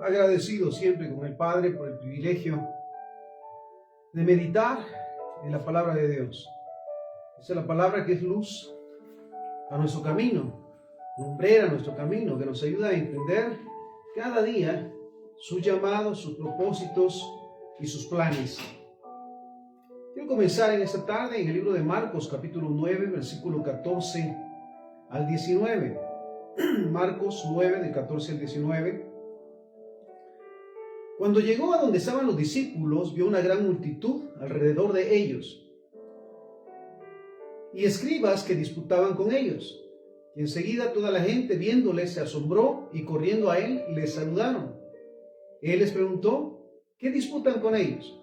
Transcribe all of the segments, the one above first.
agradecido siempre con el Padre por el privilegio de meditar en la palabra de Dios. Esa es la palabra que es luz a nuestro camino, lumbrera a nuestro camino, que nos ayuda a entender cada día sus llamados, sus propósitos y sus planes. Quiero comenzar en esta tarde en el libro de Marcos, capítulo 9, versículo 14 al 19. Marcos 9, del 14 al 19. Cuando llegó a donde estaban los discípulos, vio una gran multitud alrededor de ellos y escribas que disputaban con ellos. Y enseguida toda la gente, viéndole, se asombró y corriendo a él, les saludaron. Él les preguntó, ¿qué disputan con ellos?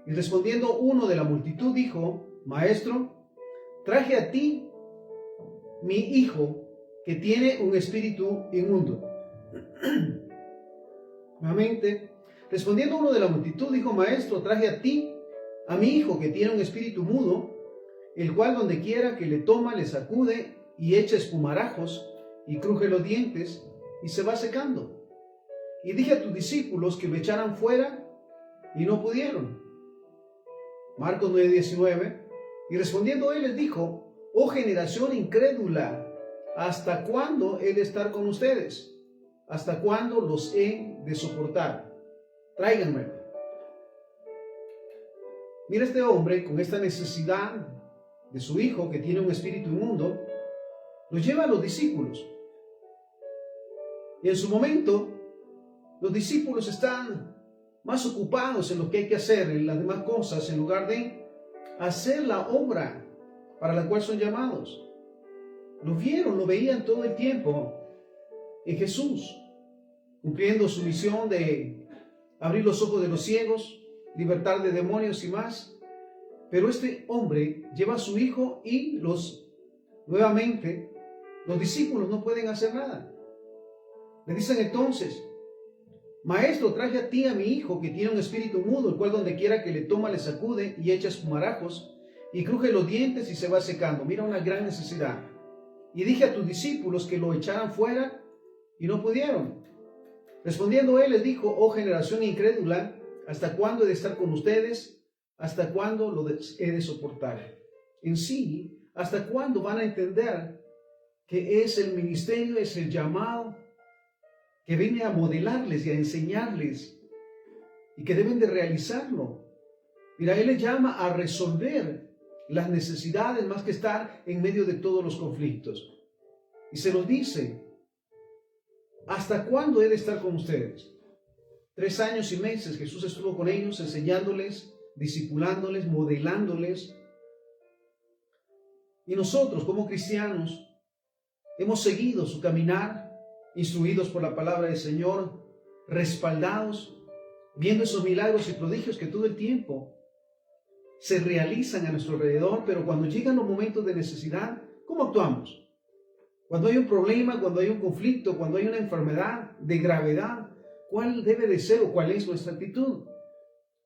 Y respondiendo uno de la multitud dijo, Maestro, traje a ti mi hijo que tiene un espíritu inmundo. Nuevamente, respondiendo uno de la multitud dijo, Maestro, traje a ti a mi hijo que tiene un espíritu mudo, el cual donde quiera que le toma, le sacude y echa espumarajos y cruje los dientes y se va secando. Y dije a tus discípulos que lo echaran fuera y no pudieron. Marcos 9:19. Y respondiendo él les dijo, oh generación incrédula, ¿hasta cuándo he de estar con ustedes? ¿Hasta cuándo los he de soportar? Tráiganmelo. Mira, este hombre con esta necesidad de su hijo que tiene un espíritu inmundo, lo lleva a los discípulos. Y en su momento, los discípulos están más ocupados en lo que hay que hacer, en las demás cosas, en lugar de hacer la obra para la cual son llamados. Lo vieron, lo veían todo el tiempo en Jesús, cumpliendo su misión de abrir los ojos de los ciegos, libertar de demonios y más. Pero este hombre lleva a su hijo y nuevamente, los discípulos no pueden hacer nada. Le dicen entonces, Maestro, traje a ti a mi hijo que tiene un espíritu mudo, el cual donde quiera que le toma le sacude y echa espumarajos y cruje los dientes y se va secando. Mira, una gran necesidad. Y dije a tus discípulos que lo echaran fuera y no pudieron. Respondiendo él les dijo, oh generación incrédula, ¿hasta cuándo he de estar con ustedes? ¿Hasta cuándo lo he de soportar? En sí, ¿hasta cuándo van a entender que es el ministerio, es el llamado que viene a modelarles y a enseñarles y que deben de realizarlo? Mira, él les llama a resolver las necesidades más que estar en medio de todos los conflictos. Y se los dice, ¿hasta cuándo he de estar con ustedes? 3 años y meses Jesús estuvo con ellos enseñándoles, discipulándoles, modelándoles. Y nosotros como cristianos hemos seguido su caminar, instruidos por la palabra del Señor, respaldados, viendo esos milagros y prodigios que todo el tiempo se realizan a nuestro alrededor, pero cuando llegan los momentos de necesidad, ¿cómo actuamos? Cuando hay un problema, cuando hay un conflicto, cuando hay una enfermedad de gravedad, ¿cuál debe de ser o cuál es nuestra actitud?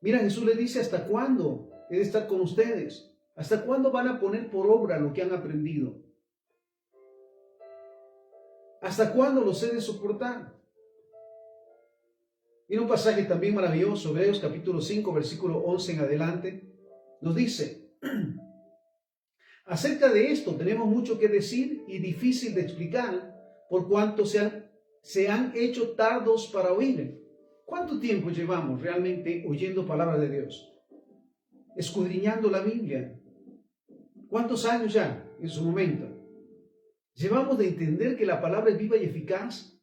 Mira, Jesús les dice, ¿hasta cuándo he de estar con ustedes? ¿Hasta cuándo van a poner por obra lo que han aprendido? ¿Hasta cuándo los he de soportar? Mira un pasaje también maravilloso, Hebreos capítulo 5, versículo 11 en adelante, nos dice, acerca de esto tenemos mucho que decir y difícil de explicar, por cuanto se han hecho tardos para oír. ¿Cuánto tiempo llevamos realmente oyendo palabra de Dios? Escudriñando la Biblia. ¿Cuántos años ya en su momento? Llevamos de entender que la palabra es viva y eficaz,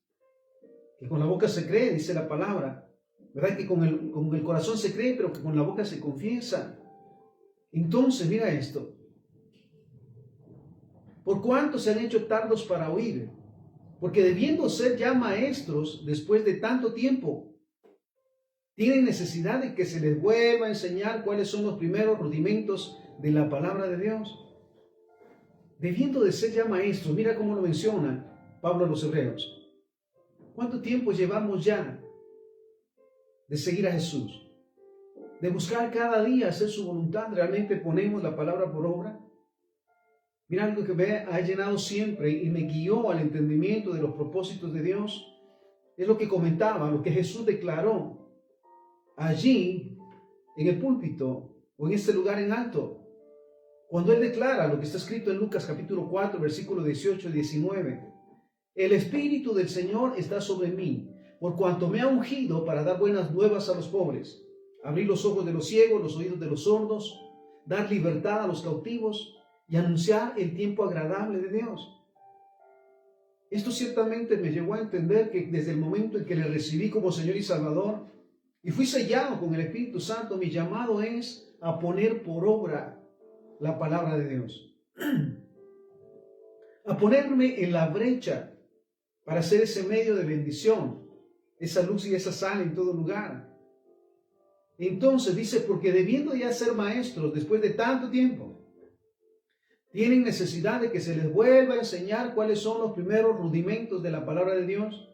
que con la boca se cree, dice la palabra, ¿verdad? Que con el corazón se cree, pero que con la boca se confiesa. Entonces, mira esto. ¿Por cuánto se han hecho tardos para oír? Porque debiendo ser ya maestros después de tanto tiempo, tienen necesidad de que se les vuelva a enseñar cuáles son los primeros rudimentos de la palabra de Dios. Debiendo de ser ya maestros, mira cómo lo menciona Pablo a los Hebreos. ¿Cuánto tiempo llevamos ya de seguir a Jesús? De buscar cada día hacer su voluntad. ¿Realmente ponemos la palabra por obra? Mira, algo que me ha llenado siempre y me guió al entendimiento de los propósitos de Dios Es lo que comentaba, lo que Jesús declaró allí en el púlpito o en este lugar en alto. Cuando Él declara lo que está escrito en Lucas capítulo 4, versículo 18 y 19. El Espíritu del Señor está sobre mí, por cuanto me ha ungido para dar buenas nuevas a los pobres, abrir los ojos de los ciegos, los oídos de los sordos, dar libertad a los cautivos y anunciar el tiempo agradable de Dios. Esto ciertamente me llevó a entender que desde el momento en que le recibí como Señor y Salvador y fui sellado con el Espíritu Santo, mi llamado es a poner por obra la palabra de Dios. A ponerme en la brecha para ser ese medio de bendición, esa luz y esa sal en todo lugar. Entonces dice, porque debiendo ya ser maestros después de tanto tiempo, tienen necesidad de que se les vuelva a enseñar cuáles son los primeros rudimentos de la palabra de Dios.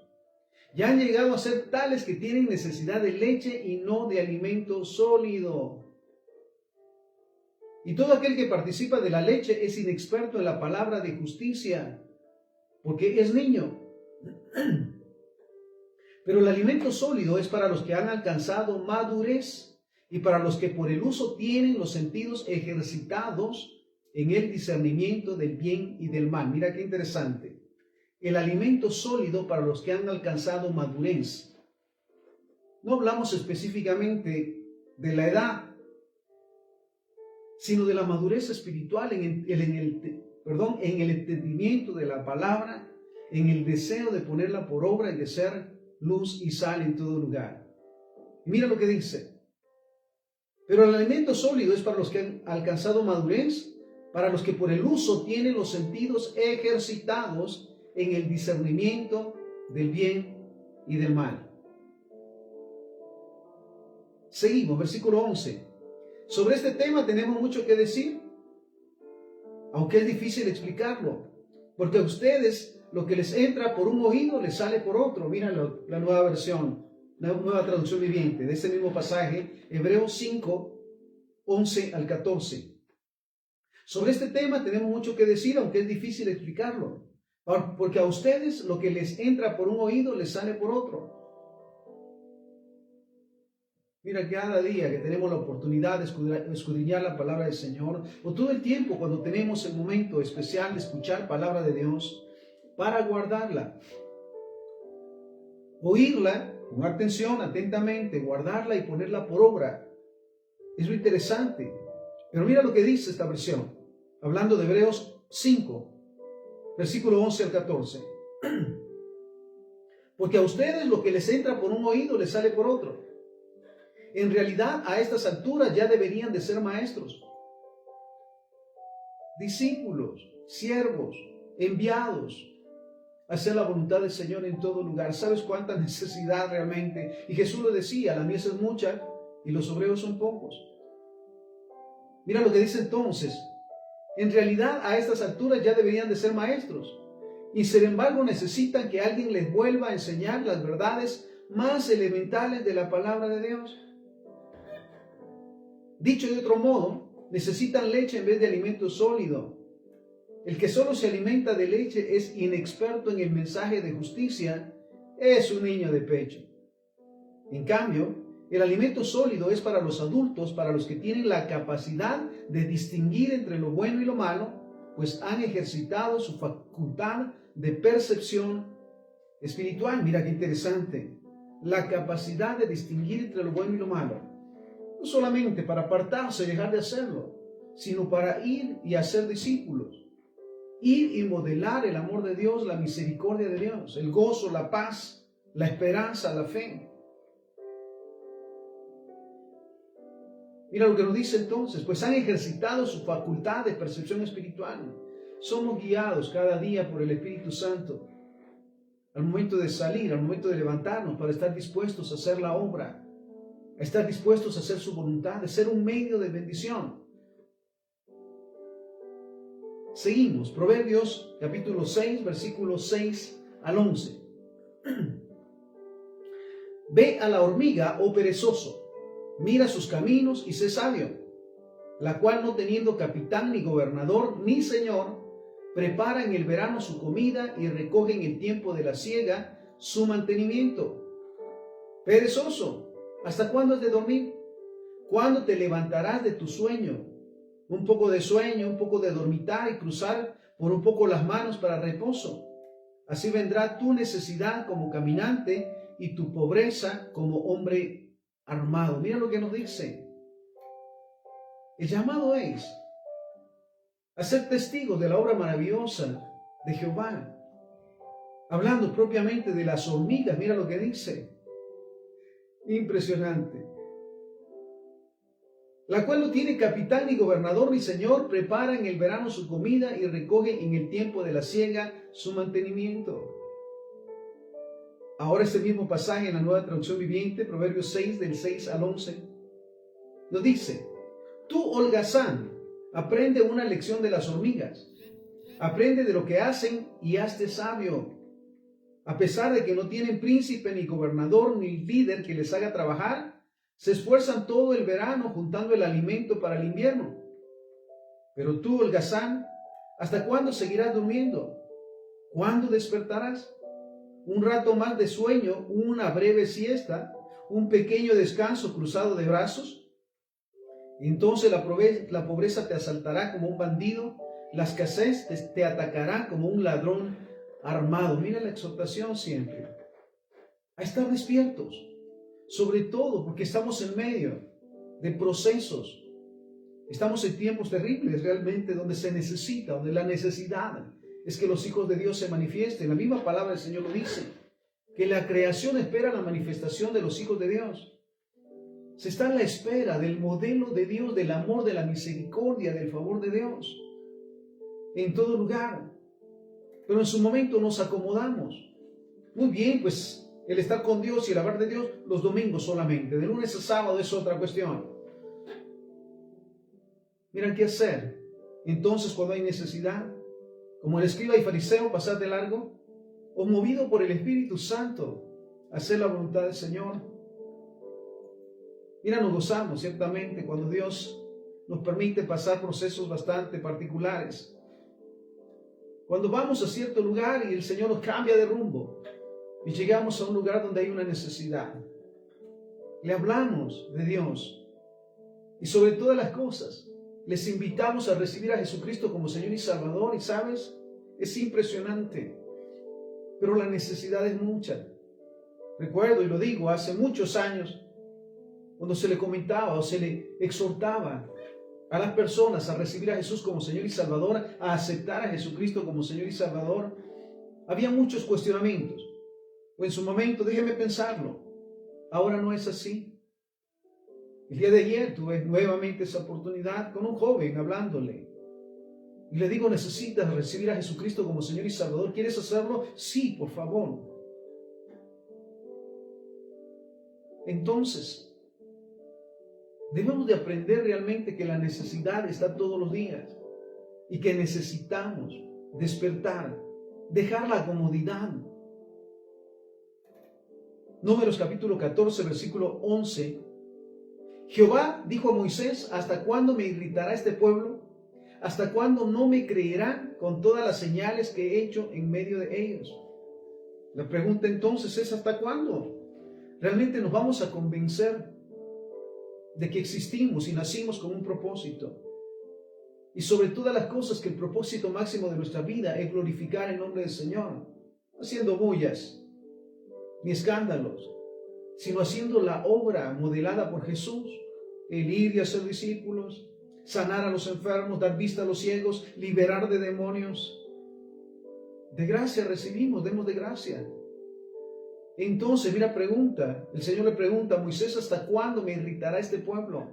Ya han llegado a ser tales que tienen necesidad de leche y no de alimento sólido. Y todo aquel que participa de la leche es inexperto en la palabra de justicia, porque es niño. Pero el alimento sólido es para los que han alcanzado madurez y para los que por el uso tienen los sentidos ejercitados en el discernimiento del bien y del mal. Mira qué interesante. El alimento sólido para los que han alcanzado madurez. No hablamos específicamente de la edad, sino de la madurez espiritual en el entendimiento de la palabra, en el deseo de ponerla por obra y de ser luz y sal en todo lugar. Y mira lo que dice. Pero el alimento sólido es para los que han alcanzado madurez, para los que por el uso tienen los sentidos ejercitados en el discernimiento del bien y del mal. Seguimos, versículo 11. Sobre este tema tenemos mucho que decir, aunque es difícil explicarlo, porque a ustedes lo que les entra por un oído les sale por otro. Mira la nueva versión, la nueva traducción viviente de este mismo pasaje, Hebreos 5, 11 al 14. Sobre este tema tenemos mucho que decir, aunque es difícil explicarlo, porque a ustedes lo que les entra por un oído les sale por otro. Mira, cada día que tenemos la oportunidad de escudriñar la palabra del Señor, o todo el tiempo cuando tenemos el momento especial de escuchar palabra de Dios, para guardarla, oírla con atención, atentamente, guardarla y ponerla por obra. Es lo interesante. Pero mira lo que dice esta versión, hablando de Hebreos 5, versículo 11 al 14. Porque a ustedes lo que les entra por un oído les sale por otro. En realidad, a estas alturas ya deberían de ser maestros, discípulos, siervos, enviados a hacer la voluntad del Señor en todo lugar. ¿Sabes cuánta necesidad realmente? Y Jesús lo decía, la mies es mucha y los obreros son pocos. Mira lo que dice entonces. En realidad, a estas alturas ya deberían de ser maestros. Y sin embargo necesitan que alguien les vuelva a enseñar las verdades más elementales de la palabra de Dios. Dicho de otro modo, necesitan leche en vez de alimento sólido. El que solo se alimenta de leche es inexperto en el mensaje de justicia, es un niño de pecho. En cambio, el alimento sólido es para los adultos, para los que tienen la capacidad de distinguir entre lo bueno y lo malo, pues han ejercitado su facultad de percepción espiritual. Mira qué interesante. La capacidad de distinguir entre lo bueno y lo malo. No solamente para apartarse y dejar de hacerlo, sino para ir y hacer discípulos. Ir y modelar el amor de Dios, la misericordia de Dios, el gozo, la paz, la esperanza, la fe. Mira lo que nos dice entonces, pues han ejercitado su facultad de percepción espiritual. Somos guiados cada día por el Espíritu Santo al momento de salir, al momento de levantarnos, para estar dispuestos a hacer la obra, a estar dispuestos a hacer su voluntad, de ser un medio de bendición. Seguimos, Proverbios capítulo 6, versículos 6 al 11. Ve a la hormiga, oh perezoso, mira sus caminos y sé sabio, la cual no teniendo capitán ni gobernador ni señor, prepara en el verano su comida y recoge en el tiempo de la siega su mantenimiento. Perezoso, ¿hasta cuándo has de dormir? ¿Cuándo te levantarás de tu sueño? Un poco de sueño, un poco de dormitar y cruzar por un poco las manos para reposo. Así vendrá tu necesidad como caminante y tu pobreza como hombre armado. Mira lo que nos dice. El llamado es a ser testigos de la obra maravillosa de Jehová. Hablando propiamente de las hormigas, mira lo que dice. Impresionante. La cual no tiene capitán ni gobernador ni señor, prepara en el verano su comida y recoge en el tiempo de la siega su mantenimiento. Ahora este mismo pasaje en la Nueva Traducción Viviente, Proverbios 6, del 6 al 11, nos dice: tú, holgazán, aprende una lección de las hormigas. Aprende de lo que hacen y hazte sabio. A pesar de que no tienen príncipe, ni gobernador, ni líder que les haga trabajar, se esfuerzan todo el verano juntando el alimento para el invierno. Pero tú, holgazán, ¿hasta cuándo seguirás durmiendo? ¿Cuándo despertarás? Un rato más de sueño, una breve siesta, un pequeño descanso cruzado de brazos. Entonces la pobreza te asaltará como un bandido, la escasez te atacará como un ladrón armado. Mira la exhortación siempre a estar despiertos, sobre todo porque estamos en medio de procesos. Estamos en tiempos terribles realmente, donde se necesita, donde la necesidad es que los hijos de Dios se manifiesten. La misma palabra del Señor lo dice, que la creación espera la manifestación de los hijos de Dios. Se está en la espera del modelo de Dios, del amor, de la misericordia, del favor de Dios, en todo lugar. Pero en su momento nos acomodamos. Muy bien, pues el estar con Dios y el hablar de Dios los domingos solamente. De lunes a sábado es otra cuestión. Miren qué hacer. Entonces, cuando hay necesidad, como el escriba y fariseo, pasar de largo, o movido por el Espíritu Santo, hacer la voluntad del Señor. Mira, nos gozamos ciertamente cuando Dios nos permite pasar procesos bastante particulares. Cuando vamos a cierto lugar y el Señor nos cambia de rumbo y llegamos a un lugar donde hay una necesidad, le hablamos de Dios y sobre todas las cosas les invitamos a recibir a Jesucristo como Señor y Salvador. Y sabes, es impresionante, pero la necesidad es mucha. Recuerdo, y lo digo, hace muchos años, cuando se le comentaba o se le exhortaba a las personas a recibir a Jesús como Señor y Salvador, a aceptar a Jesucristo como Señor y Salvador, había muchos cuestionamientos. O en su momento, déjeme pensarlo, ahora no es así. El día de ayer tuve nuevamente esa oportunidad con un joven hablándole. Y le digo, necesitas recibir a Jesucristo como Señor y Salvador. ¿Quieres hacerlo? Sí, por favor. Entonces, debemos de aprender realmente que la necesidad está todos los días y que necesitamos despertar, dejar la comodidad. Números capítulo 14, versículo 11. Jehová dijo a Moisés: ¿hasta cuándo me irritará este pueblo? ¿Hasta cuándo no me creerán con todas las señales que he hecho en medio de ellos? La pregunta entonces es: ¿hasta cuándo? ¿Realmente nos vamos a convencer de que existimos y nacimos con un propósito? Y sobre todas las cosas, que el propósito máximo de nuestra vida es glorificar el nombre del Señor, no haciendo bullas ni escándalos, sino haciendo la obra modelada por Jesús, el ir y hacer discípulos, sanar a los enfermos, dar vista a los ciegos, liberar de demonios. De gracia recibimos, demos de gracia. Entonces, mira, pregunta, el Señor le pregunta a Moisés: ¿hasta cuándo me irritará este pueblo?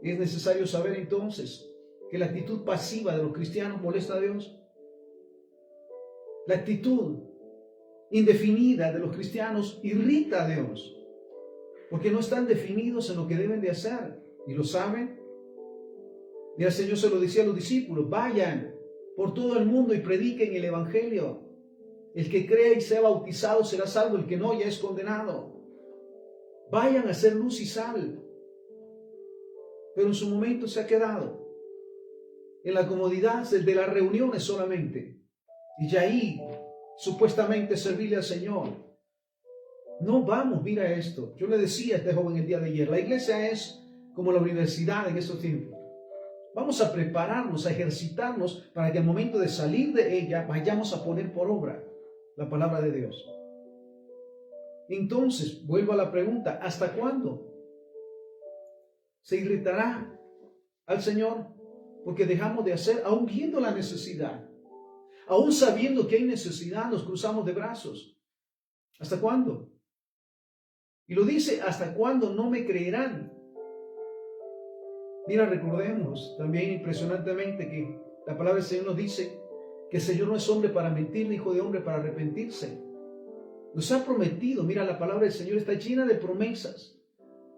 Es necesario saber entonces que la actitud pasiva de los cristianos molesta a Dios. La actitud indefinida de los cristianos irrita a Dios, porque no están definidos en lo que deben de hacer. ¿Y lo saben? Mira, el Señor se lo decía a los discípulos: vayan por todo el mundo y prediquen el Evangelio. El que crea y sea bautizado será salvo, el que no ya es condenado. Vayan a ser luz y sal. Pero en su momento se ha quedado en la comodidad de las reuniones solamente. Y ya ahí supuestamente servirle al Señor. No vamos, mira esto. Yo le decía a este joven el día de ayer, la iglesia es como la universidad en estos tiempos. Vamos a prepararnos, a ejercitarnos para que al momento de salir de ella vayamos a poner por obra la palabra de Dios. Entonces, vuelvo a la pregunta, ¿hasta cuándo se irritará al Señor? Porque dejamos de hacer, aún viendo la necesidad, aún sabiendo que hay necesidad, nos cruzamos de brazos. ¿Hasta cuándo? Y lo dice, ¿hasta cuándo no me creerán? Mira, recordemos también impresionantemente que la palabra del Señor nos dice que el Señor no es hombre para mentir, ni hijo de hombre para arrepentirse. Nos ha prometido, mira, la palabra del Señor está llena de promesas,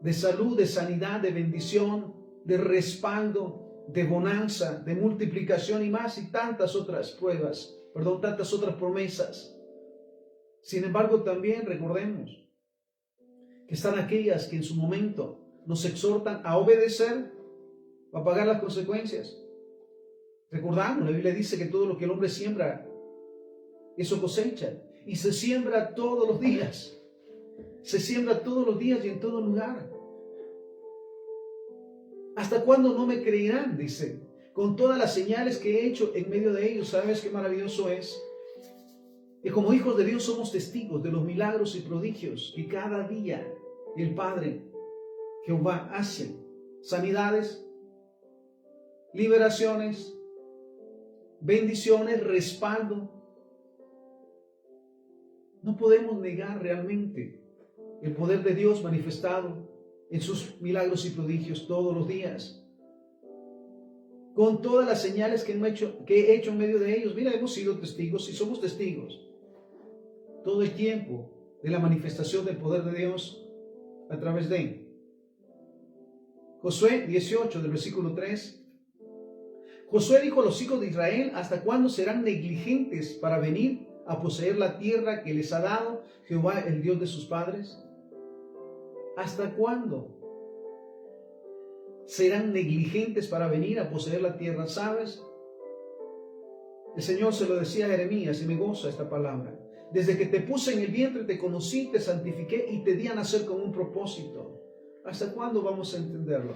de salud, de sanidad, de bendición, de respaldo, de bonanza, de multiplicación y más, y tantas otras tantas otras promesas. Sin embargo, también recordemos que están aquellas que en su momento nos exhortan a obedecer, a pagar las consecuencias. Recordamos, la Biblia dice que todo lo que el hombre siembra, eso cosecha. Y se siembra todos los días. Se siembra todos los días y en todo lugar. ¿Hasta cuándo no me creerán? Dice. Con todas las señales que he hecho en medio de ellos. ¿Sabes qué maravilloso es? Que como hijos de Dios somos testigos de los milagros y prodigios que cada día el Padre Jehová hace. Sanidades, liberaciones, bendiciones, respaldo. No podemos negar realmente el poder de Dios manifestado en sus milagros y prodigios todos los días. Con todas las señales que he hecho en medio de ellos. Mira, hemos sido testigos y somos testigos todo el tiempo de la manifestación del poder de Dios a través de Josué 18, del versículo 3. Josué dijo a los hijos de Israel, ¿hasta cuándo serán negligentes para venir a poseer la tierra que les ha dado Jehová, el Dios de sus padres? ¿Hasta cuándo serán negligentes para venir a poseer la tierra? ¿Sabes? El Señor se lo decía a Jeremías y me goza esta palabra. Desde que te puse en el vientre te conocí, te santifiqué y te di a nacer con un propósito. ¿Hasta cuándo vamos a entenderlo?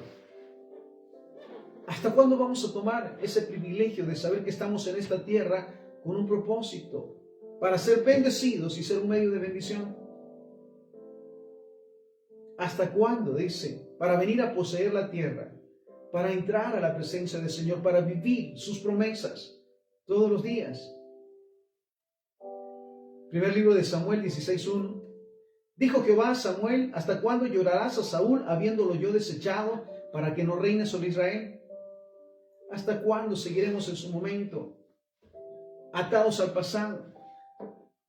¿Hasta cuándo vamos a tomar ese privilegio de saber que estamos en esta tierra con un propósito? Para ser bendecidos y ser un medio de bendición. ¿Hasta cuándo? Dice, para venir a poseer la tierra, para entrar a la presencia del Señor, para vivir sus promesas todos los días. Primer libro de Samuel 16:1. Dijo Jehová a Samuel, ¿hasta cuándo llorarás a Saúl habiéndolo yo desechado para que no reine sobre Israel? ¿Hasta cuándo seguiremos en su momento atados al pasado?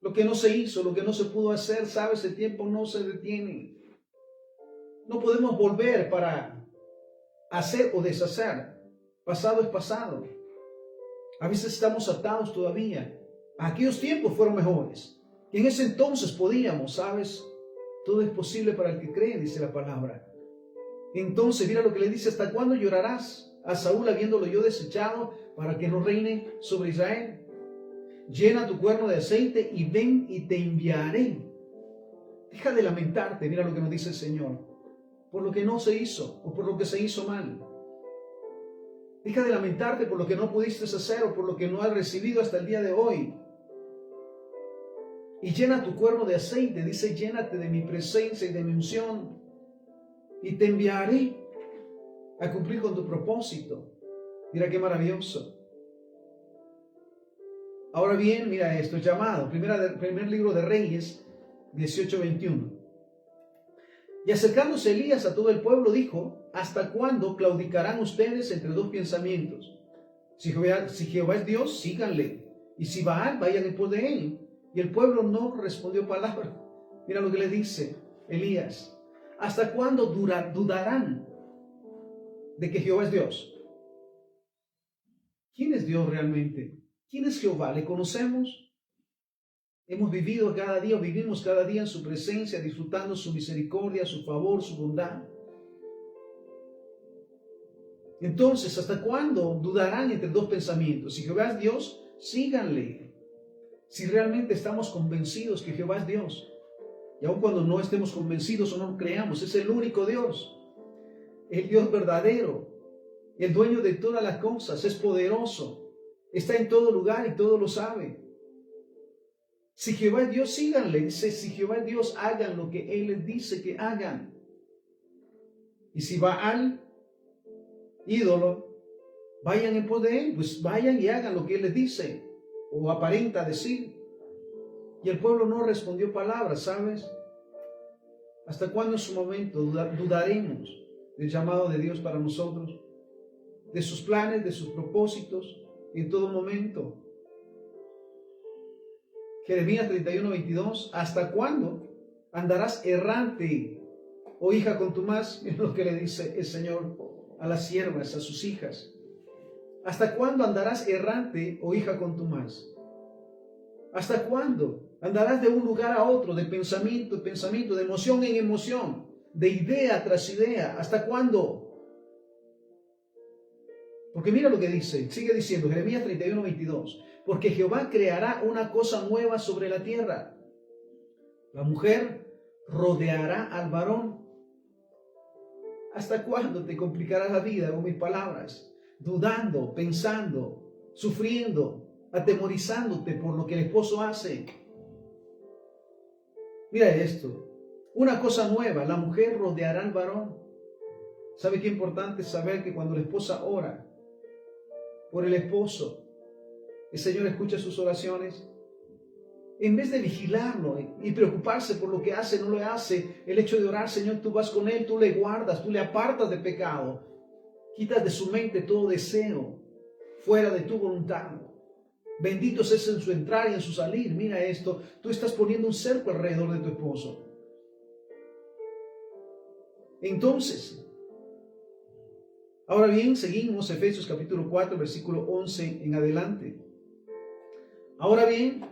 Lo que no se hizo, lo que no se pudo hacer, sabes, el tiempo no se detiene. No podemos volver para hacer o deshacer. Pasado es pasado. A veces estamos atados todavía. Aquellos tiempos fueron mejores. Y en ese entonces podíamos, ¿sabes? Todo es posible para el que cree, dice la palabra. Entonces, mira lo que le dice, ¿hasta cuándo llorarás a Saúl habiéndolo yo desechado para que no reine sobre Israel? Llena tu cuerno de aceite y ven y te enviaré. Deja de lamentarte, mira lo que nos dice el Señor, por lo que no se hizo o por lo que se hizo mal. Deja de lamentarte por lo que no pudiste hacer o por lo que no has recibido hasta el día de hoy. Y llena tu cuerno de aceite, dice, llénate de mi presencia y de mi unción, y te enviaré a cumplir con tu propósito. Mira qué maravilloso. Ahora bien, mira esto, llamado, primer libro de Reyes, 18:21. Y acercándose Elías a todo el pueblo, dijo, ¿hasta cuándo claudicarán ustedes entre dos pensamientos? Si Jehová es Dios, síganle, y si Baal, vayan en pos de él. Y el pueblo no respondió palabra. Mira lo que le dice Elías. ¿Hasta cuándo dudarán de que Jehová es Dios? ¿Quién es Dios realmente? ¿Quién es Jehová? ¿Le conocemos? Hemos vivido cada día, vivimos cada día en su presencia, disfrutando su misericordia, su favor, su bondad. Entonces, ¿hasta cuándo dudarán entre dos pensamientos? Si Jehová es Dios, síganle. si realmente estamos convencidos que Jehová es Dios. Y aun cuando no estemos convencidos o no creamos, es el único Dios, el Dios verdadero, el dueño de todas las cosas, es poderoso, está en todo lugar y todo lo sabe. Si Jehová es Dios, síganle. Dice, si Jehová es Dios, hagan lo que Él les dice que hagan. Y si Baal, ídolo, vayan en pos de él, pues vayan y hagan lo que Él les dice, o aparenta decir. Y el pueblo no respondió palabras, ¿sabes? ¿Hasta cuándo en su momento dudaremos del llamado de Dios para nosotros? De sus planes, de sus propósitos, en todo momento. Jeremías 31:22, ¿hasta cuándo andarás errante, oh hija contumaz? Es lo que le dice el Señor a las siervas, a sus hijas. ¿Hasta cuándo andarás errante, oh hija contumaz? ¿Hasta cuándo andarás de un lugar a otro, de pensamiento en pensamiento, de emoción en emoción, de idea tras idea? ¿Hasta cuándo? Porque mira lo que dice, sigue diciendo, Jeremías 31:22. Porque Jehová creará una cosa nueva sobre la tierra. La mujer rodeará al varón. ¿Hasta cuándo te complicarás la vida con mis palabras? Dudando, pensando, sufriendo, atemorizándote por lo que el esposo hace. Mira esto. Una cosa nueva, la mujer rodeará al varón. ¿Sabe qué importante es saber que cuando la esposa ora por el esposo, el Señor escucha sus oraciones? En vez de vigilarlo y preocuparse por lo que hace, no lo hace, el hecho de orar, Señor, tú vas con él, tú le guardas, tú le apartas de pecado, quitas de su mente todo deseo fuera de tu voluntad. Bendito es en su entrar y en su salir. Mira esto, tú estás poniendo un cerco alrededor de tu esposo. Entonces, ahora bien, seguimos Efesios capítulo 4, versículo 11 en adelante. Ahora bien,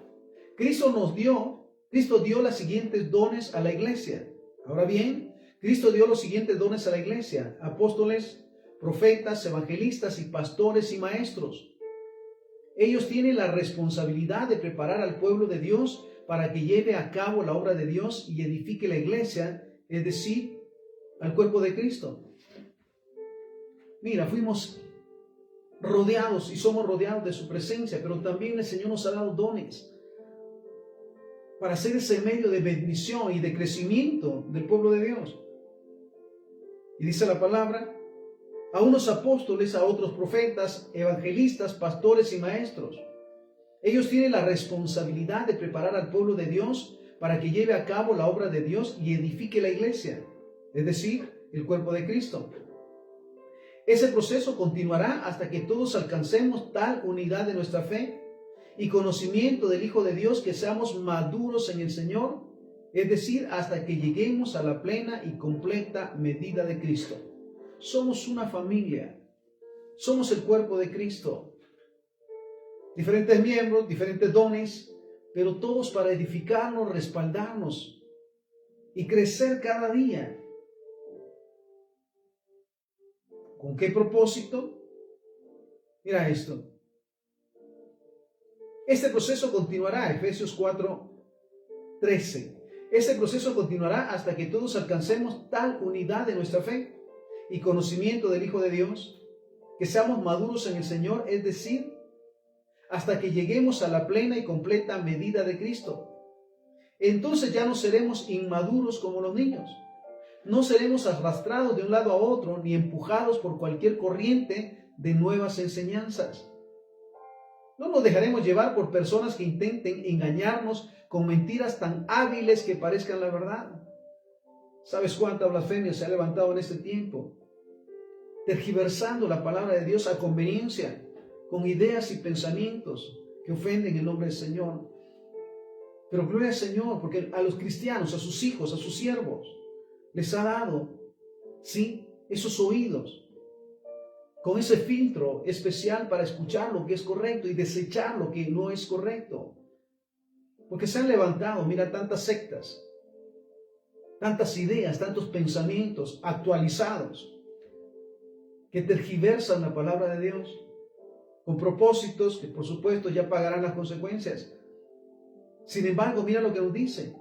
Cristo dio los siguientes dones a la iglesia. Ahora bien, Cristo dio los siguientes dones a la iglesia: apóstoles, profetas, evangelistas y pastores y maestros. Ellos tienen la responsabilidad de preparar al pueblo de Dios para que lleve a cabo la obra de Dios y edifique la iglesia, es decir, al cuerpo de Cristo. Mira, fuimos rodeados y somos rodeados de su presencia, pero también el Señor nos ha dado dones para ser ese medio de bendición y de crecimiento del pueblo de Dios. Y dice la palabra, a unos apóstoles, a otros profetas, evangelistas, pastores y maestros. Ellos tienen la responsabilidad de preparar al pueblo de Dios para que lleve a cabo la obra de Dios y edifique la iglesia, es decir, el cuerpo de Cristo. Ese proceso continuará hasta que todos alcancemos tal unidad de nuestra fe y conocimiento del Hijo de Dios que seamos maduros en el Señor, es decir, hasta que lleguemos a la plena y completa medida de Cristo. Somos una familia, somos el cuerpo de Cristo, diferentes miembros, diferentes dones, pero todos para edificarnos, respaldarnos y crecer cada día. ¿Con qué propósito? Mira esto. Este proceso continuará, Efesios 4:13. Este proceso continuará hasta que todos alcancemos tal unidad de nuestra fe y conocimiento del Hijo de Dios, que seamos maduros en el Señor, es decir, hasta que lleguemos a la plena y completa medida de Cristo. Entonces ya no seremos inmaduros como los niños. No seremos arrastrados de un lado a otro ni empujados por cualquier corriente de nuevas enseñanzas. No nos dejaremos llevar por personas que intenten engañarnos con mentiras tan hábiles que parezcan la verdad. ¿Sabes cuánta blasfemia se ha levantado en este tiempo? Tergiversando la palabra de Dios a conveniencia, con ideas y pensamientos que ofenden el nombre del Señor. Pero gloria al Señor, porque a los cristianos, a sus hijos, a sus siervos, les ha dado, sí, esos oídos, con ese filtro especial para escuchar lo que es correcto y desechar lo que no es correcto. Porque se han levantado, mira, tantas sectas, tantas ideas, tantos pensamientos actualizados que tergiversan la palabra de Dios con propósitos que por supuesto ya pagarán las consecuencias. Sin embargo, mira lo que nos dice.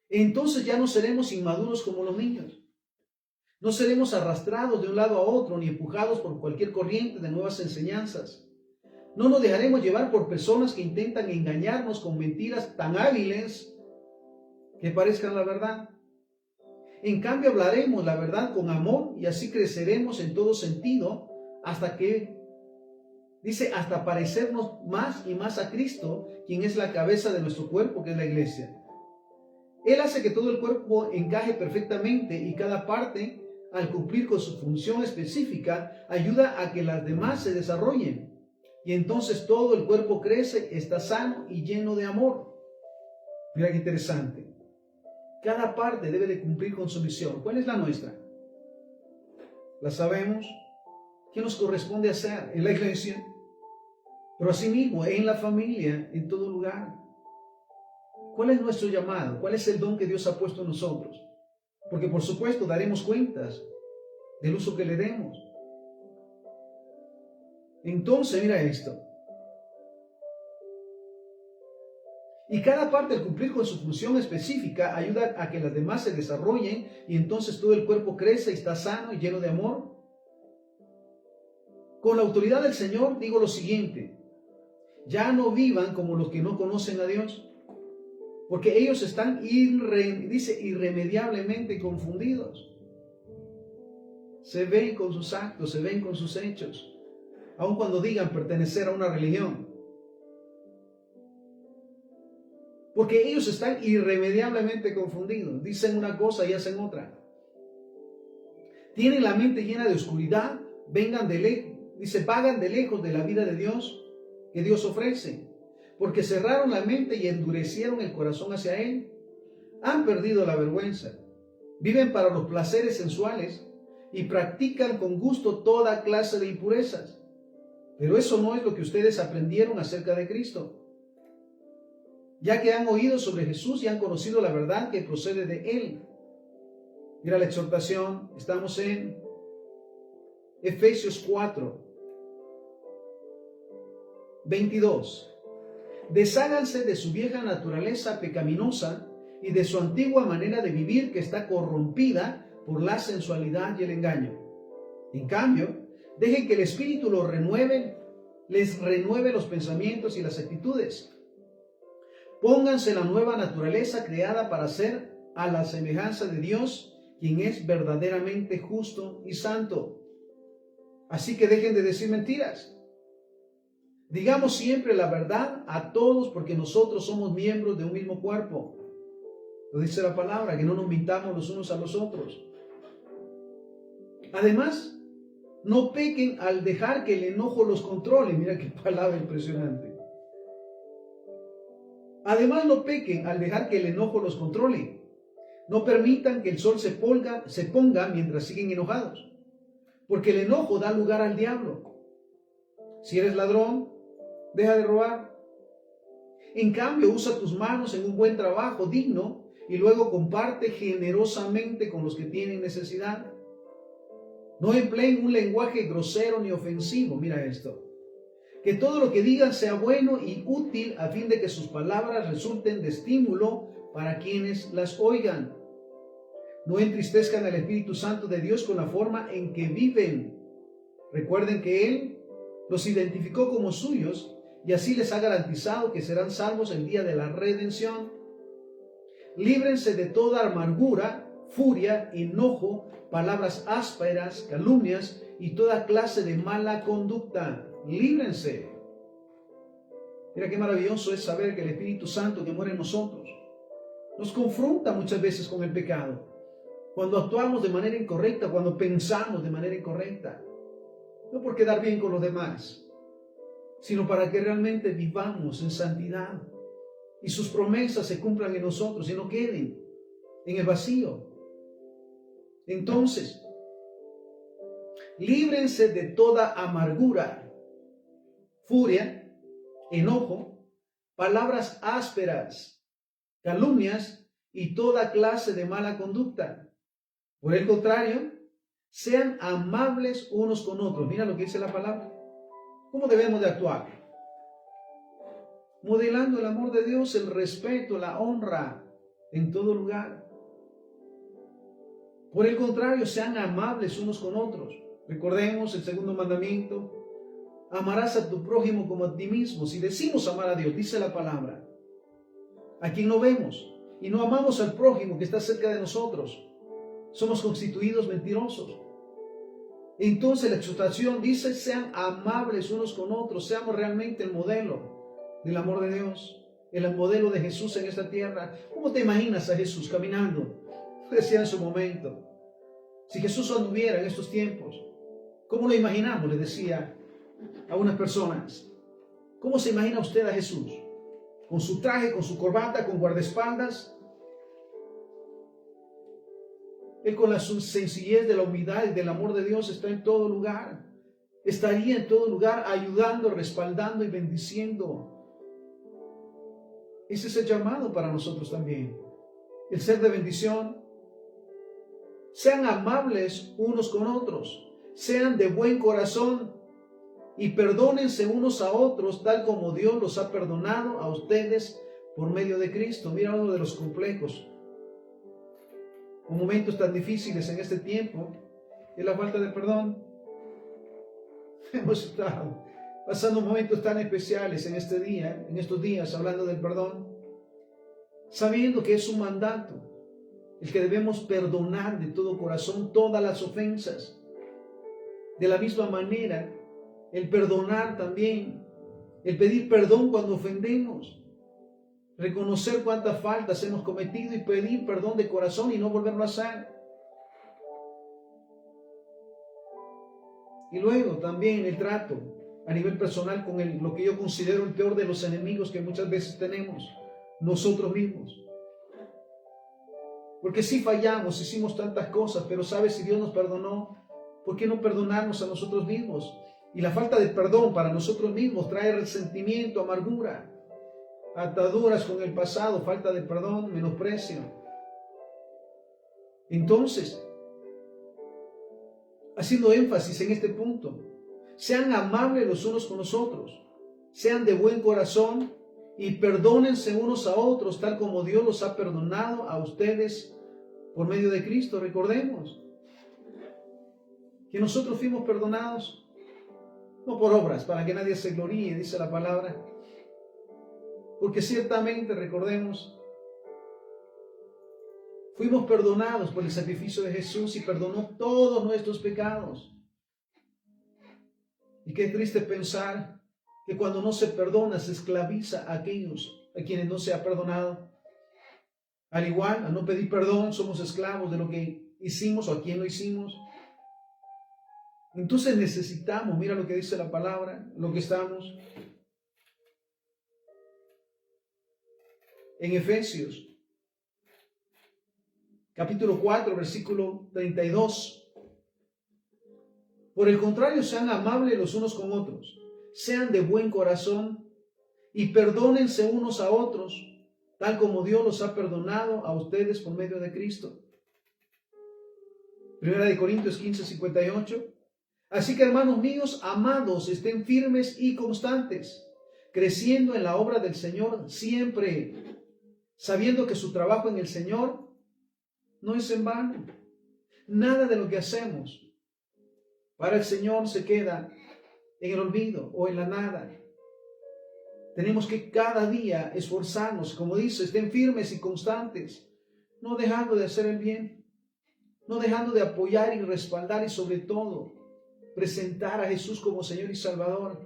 Entonces ya no seremos inmaduros como los niños. No seremos arrastrados de un lado a otro ni empujados por cualquier corriente de nuevas enseñanzas. No nos dejaremos llevar por personas que intentan engañarnos con mentiras tan hábiles que parezcan la verdad. En cambio, hablaremos la verdad con amor y así creceremos en todo sentido hasta parecernos más y más a Cristo, quien es la cabeza de nuestro cuerpo, que es la iglesia. Él hace que todo el cuerpo encaje perfectamente y cada parte, al cumplir con su función específica, ayuda a que las demás se desarrollen. Y entonces todo el cuerpo crece, está sano y lleno de amor. Mira qué interesante. Cada parte debe de cumplir con su misión. ¿Cuál es la nuestra? ¿La sabemos? ¿Qué nos corresponde hacer en la iglesia? Pero asimismo, en la familia, en todo lugar. ¿Cuál es nuestro llamado? ¿Cuál es el don que Dios ha puesto en nosotros? Porque por supuesto daremos cuentas del uso que le demos. Entonces, mira esto. Y cada parte al cumplir con su función específica ayuda a que las demás se desarrollen y entonces todo el cuerpo crece y está sano y lleno de amor. Con la autoridad del Señor digo lo siguiente: ya no vivan como los que no conocen a Dios, porque ellos están irremediablemente confundidos. Se ven con sus actos, se ven con sus hechos, aun cuando digan pertenecer a una religión. Porque ellos están irremediablemente confundidos. Dicen una cosa y hacen otra. Tienen la mente llena de oscuridad, vagan de lejos de la vida de Dios que Dios ofrece, porque cerraron la mente y endurecieron el corazón hacia Él. Han perdido la vergüenza. Viven para los placeres sensuales y practican con gusto toda clase de impurezas. Pero eso no es lo que ustedes aprendieron acerca de Cristo, ya que han oído sobre Jesús y han conocido la verdad que procede de Él. Mira la exhortación, estamos en Efesios 4, 22. Desháganse de su vieja naturaleza pecaminosa y de su antigua manera de vivir que está corrompida por la sensualidad y el engaño. En cambio, dejen que el Espíritu les renueve los pensamientos y las actitudes. Pónganse la nueva naturaleza creada para ser a la semejanza de Dios, quien es verdaderamente justo y santo. Así que dejen de decir mentiras. Digamos siempre la verdad a todos, porque nosotros somos miembros de un mismo cuerpo. Lo dice la palabra, que no nos mintamos los unos a los otros. Además, no pequen al dejar que el enojo los controle. Mira qué palabra impresionante. Además, no pequen al dejar que el enojo los controle. No permitan que el sol se ponga mientras siguen enojados, porque el enojo da lugar al diablo. Si eres ladrón, deja de robar. En cambio, usa tus manos en un buen trabajo digno y luego comparte generosamente con los que tienen necesidad. No empleen un lenguaje grosero ni ofensivo. Mira esto. Que todo lo que digan sea bueno y útil a fin de que sus palabras resulten de estímulo para quienes las oigan. No entristezcan al Espíritu Santo de Dios con la forma en que viven. Recuerden que Él los identificó como suyos y así les ha garantizado que serán salvos el día de la redención. Líbrense de toda amargura, furia, enojo, palabras ásperas, calumnias y toda clase de mala conducta. Líbrense. Mira qué maravilloso es saber que el Espíritu Santo que muere en nosotros nos confronta muchas veces con el pecado. Cuando actuamos de manera incorrecta, cuando pensamos de manera incorrecta. No por quedar bien con los demás, sino para que realmente vivamos en santidad y sus promesas se cumplan en nosotros y no queden en el vacío. Entonces, líbrense de toda amargura, furia, enojo, palabras ásperas, calumnias y toda clase de mala conducta. Por el contrario, sean amables unos con otros. Mira lo que dice la palabra. ¿Cómo debemos de actuar? modelando el amor de Dios, el respeto, la honra en todo lugar. Por el contrario, sean amables unos con otros. Recordemos el segundo mandamiento: amarás a tu prójimo como a ti mismo. Si decimos amar a Dios, dice la palabra, a quien no vemos, y no amamos al prójimo que está cerca de nosotros, somos constituidos mentirosos. Entonces la exhortación dice: sean amables unos con otros, seamos realmente el modelo del amor de Dios, el modelo de Jesús en esta tierra. ¿Cómo te imaginas a Jesús caminando? Decía en su momento, si Jesús anduviera en estos tiempos, ¿cómo lo imaginamos? Le decía a unas personas. ¿Cómo se imagina usted a Jesús? Con su traje, con su corbata, con guardaespaldas. Él, con la sencillez de la humildad y del amor de Dios, está en todo lugar. Estaría en todo lugar ayudando, respaldando y bendiciendo. Ese es el llamado para nosotros también. El ser de bendición. Sean amables unos con otros. Sean de buen corazón. Y perdónense unos a otros, tal como Dios los ha perdonado a ustedes por medio de Cristo. Mira uno de los complejos o momentos tan difíciles en este tiempo, es la falta de perdón. Hemos estado pasando momentos tan especiales en estos días, hablando del perdón, sabiendo que es un mandato, el que debemos perdonar de todo corazón todas las ofensas. De la misma manera, el perdonar también, el pedir perdón cuando ofendemos, reconocer cuántas faltas hemos cometido y pedir perdón de corazón y no volverlo a hacer. Y luego también el trato a nivel personal con lo que yo considero el peor de los enemigos que muchas veces tenemos, nosotros mismos. Porque sí fallamos, hicimos tantas cosas, pero ¿sabes? Si Dios nos perdonó, ¿por qué no perdonarnos a nosotros mismos? Y la falta de perdón para nosotros mismos trae resentimiento, amargura, ataduras con el pasado, falta de perdón, menosprecio. Entonces, haciendo énfasis en este punto, sean amables los unos con los otros, sean de buen corazón y perdónense unos a otros, tal como Dios los ha perdonado a ustedes por medio de Cristo. Recordemos que nosotros fuimos perdonados no por obras, para que nadie se gloríe, dice la palabra. Porque ciertamente, recordemos, fuimos perdonados por el sacrificio de Jesús y perdonó todos nuestros pecados. Y qué triste pensar que cuando no se perdona, se esclaviza a aquellos a quienes no se ha perdonado. Al igual, al no pedir perdón, somos esclavos de lo que hicimos o a quien lo hicimos. Entonces necesitamos, mira lo que dice la palabra, lo que estamos en Efesios, capítulo 4, versículo 32. Por el contrario, sean amables los unos con otros, sean de buen corazón y perdónense unos a otros, tal como Dios los ha perdonado a ustedes por medio de Cristo. Primera de Corintios 15, 58. Así que, hermanos míos, amados, estén firmes y constantes, creciendo en la obra del Señor siempre, sabiendo que su trabajo en el Señor no es en vano. Nada de lo que hacemos para el Señor se queda en el olvido o en la nada. Tenemos que cada día esforzarnos, como dice, estén firmes y constantes, no dejando de hacer el bien, no dejando de apoyar y respaldar y sobre todo presentar a Jesús como Señor y Salvador.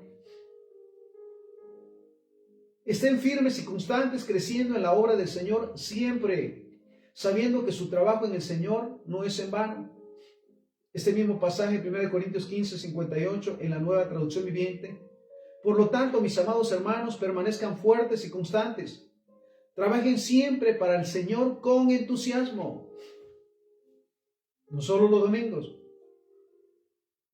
Estén firmes y constantes, creciendo en la obra del Señor siempre, sabiendo que su trabajo en el Señor no es en vano. Este mismo pasaje, 1 Corintios 15, 58, en la Nueva Traducción Viviente. Por lo tanto, mis amados hermanos, permanezcan fuertes y constantes. Trabajen siempre para el Señor con entusiasmo. No solo los domingos.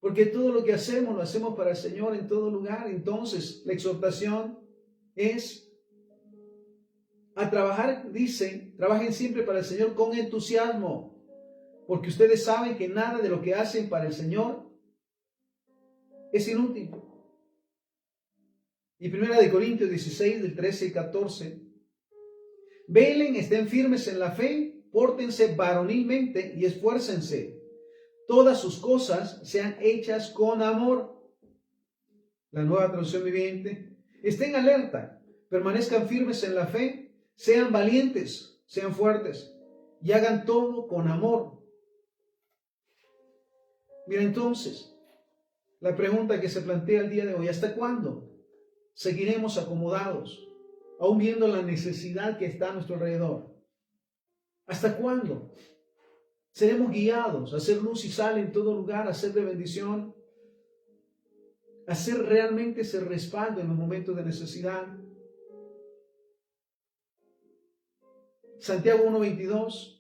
Porque todo lo que hacemos, lo hacemos para el Señor en todo lugar. Entonces, la exhortación es a trabajar, dice, trabajen siempre para el Señor con entusiasmo. Porque ustedes saben que nada de lo que hacen para el Señor es inútil. Y 1 Corintios 16, del 13 y 14. Velen, estén firmes en la fe, pórtense varonilmente y esfuércense. Todas sus cosas sean hechas con amor. La Nueva Traducción Viviente. Estén alerta, permanezcan firmes en la fe, sean valientes, sean fuertes y hagan todo con amor. Mira entonces, la pregunta que se plantea el día de hoy: ¿hasta cuándo seguiremos acomodados, aún viendo la necesidad que está a nuestro alrededor? ¿Hasta cuándo seremos guiados a hacer luz y sal en todo lugar, a ser de bendición, a ser realmente ese respaldo en los momentos de necesidad? Santiago 1:22.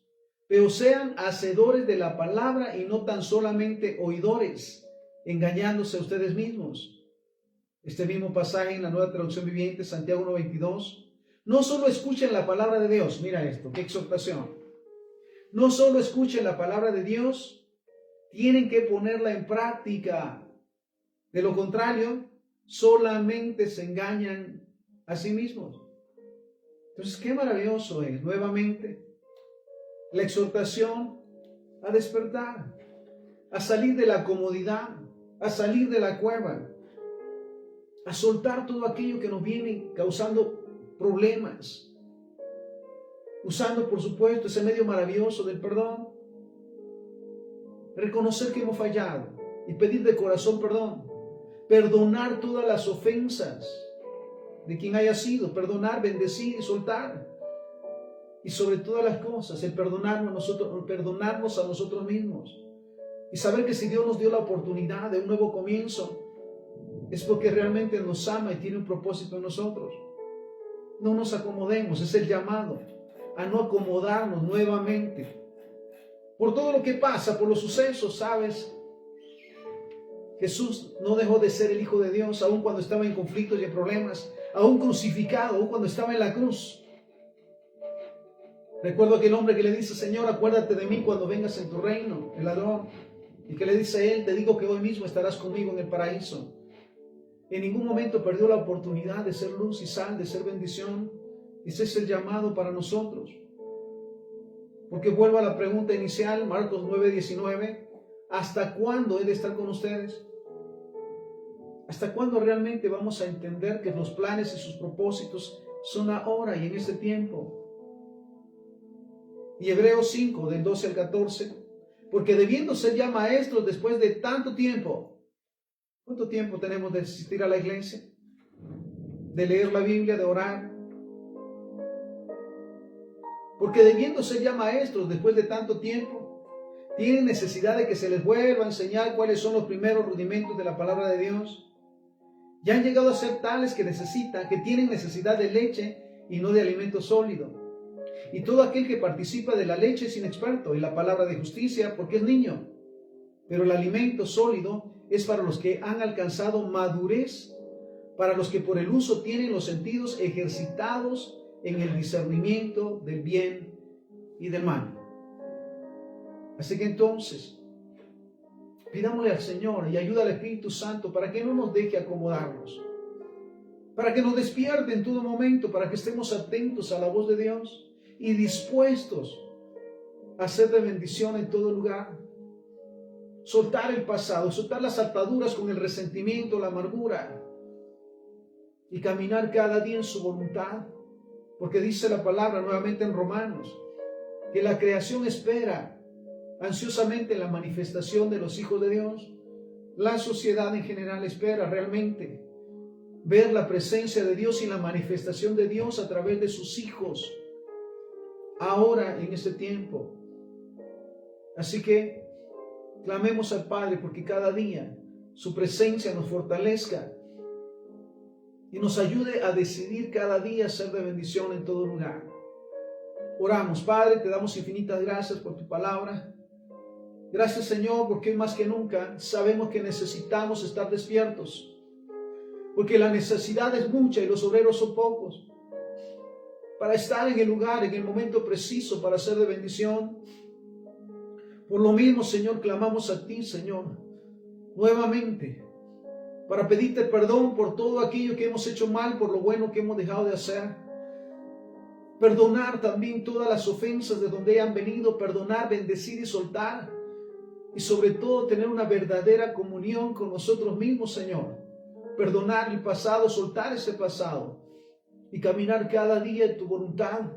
Pero sean hacedores de la palabra y no tan solamente oidores, engañándose a ustedes mismos. Este mismo pasaje en la Nueva Traducción Viviente, Santiago 1:22. No solo escuchen la palabra de Dios, mira esto, qué exhortación. No solo escuchen la palabra de Dios, tienen que ponerla en práctica. De lo contrario, solamente se engañan a sí mismos. Entonces, qué maravilloso es, nuevamente, la exhortación a despertar, a salir de la comodidad, a salir de la cueva, a soltar todo aquello que nos viene causando problemas, usando, por supuesto, ese medio maravilloso del perdón, reconocer que hemos fallado y pedir de corazón perdón, perdonar todas las ofensas de quien haya sido, perdonar, bendecir y soltar. Y sobre todas las cosas, el perdonarnos a nosotros mismos. Y saber que si Dios nos dio la oportunidad de un nuevo comienzo, es porque realmente nos ama y tiene un propósito en nosotros. No nos acomodemos, es el llamado a no acomodarnos nuevamente. Por todo lo que pasa, por los sucesos, ¿sabes? Jesús no dejó de ser el Hijo de Dios, aun cuando estaba en conflictos y en problemas, aun crucificado, aun cuando estaba en la cruz. Recuerdo aquel hombre que le dice: Señor, acuérdate de mí cuando vengas en tu reino, el ladrón. Y que le dice a él: te digo que hoy mismo estarás conmigo en el paraíso. En ningún momento perdió la oportunidad de ser luz y sal, de ser bendición. Ese es el llamado para nosotros. Porque vuelvo a la pregunta inicial, Marcos 9:19. ¿Hasta cuándo he de estar con ustedes? ¿Hasta cuándo realmente vamos a entender que los planes y sus propósitos son ahora y en este tiempo? Y Hebreos 5, del 12 al 14, porque debiendo ser ya maestros después de tanto tiempo. ¿Cuánto tiempo tenemos de asistir a la iglesia? De leer la Biblia, de orar. Porque debiendo ser ya maestros después de tanto tiempo, tienen necesidad de que se les vuelva a enseñar cuáles son los primeros rudimentos de la palabra de Dios. Ya han llegado a ser tales que tienen necesidad de leche y no de alimento sólido. Y todo aquel que participa de la leche es inexperto en la palabra de justicia porque es niño. Pero el alimento sólido es para los que han alcanzado madurez, para los que por el uso tienen los sentidos ejercitados en el discernimiento del bien y del mal. Así que entonces, pidámosle al Señor y ayuda al Espíritu Santo para que no nos deje acomodarnos, para que nos despierte en todo momento, para que estemos atentos a la voz de Dios y dispuestos a ser de bendición en todo lugar. Soltar el pasado, soltar las ataduras con el resentimiento, la amargura y caminar cada día en su voluntad. Porque dice la palabra nuevamente en Romanos que la creación espera ansiosamente la manifestación de los hijos de Dios. La sociedad en general espera realmente ver la presencia de Dios y la manifestación de Dios a través de sus hijos ahora en este tiempo. Así que clamemos al Padre porque cada día su presencia nos fortalezca y nos ayude a decidir cada día ser de bendición en todo lugar. Oramos. Padre, te damos infinitas gracias por tu palabra. Gracias, Señor, porque hoy más que nunca sabemos que necesitamos estar despiertos, porque la necesidad es mucha y los obreros son pocos, para estar en el lugar, en el momento preciso, para ser de bendición. Por lo mismo, Señor, clamamos a ti, Señor, nuevamente, para pedirte perdón por todo aquello que hemos hecho mal, por lo bueno que hemos dejado de hacer. Perdonar también todas las ofensas de donde hayan venido, perdonar, bendecir y soltar. Y sobre todo tener una verdadera comunión con nosotros mismos, Señor. Perdonar el pasado, soltar ese pasado y caminar cada día en tu voluntad.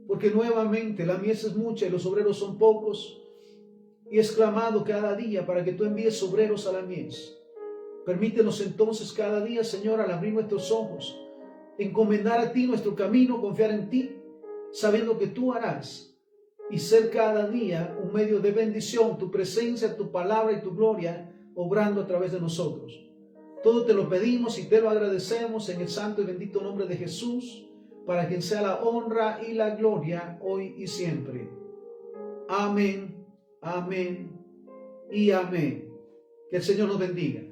Porque nuevamente la mies es mucha y los obreros son pocos. Y es clamado cada día para que tú envíes obreros a la mies. Permítenos entonces cada día, Señor, al abrir nuestros ojos, encomendar a ti nuestro camino, confiar en ti, sabiendo que tú harás, y ser cada día un medio de bendición, tu presencia, tu palabra y tu gloria, obrando a través de nosotros. Todo te lo pedimos y te lo agradecemos en el santo y bendito nombre de Jesús, para quien sea la honra y la gloria hoy y siempre. Amén, amén y amén. Que el Señor nos bendiga.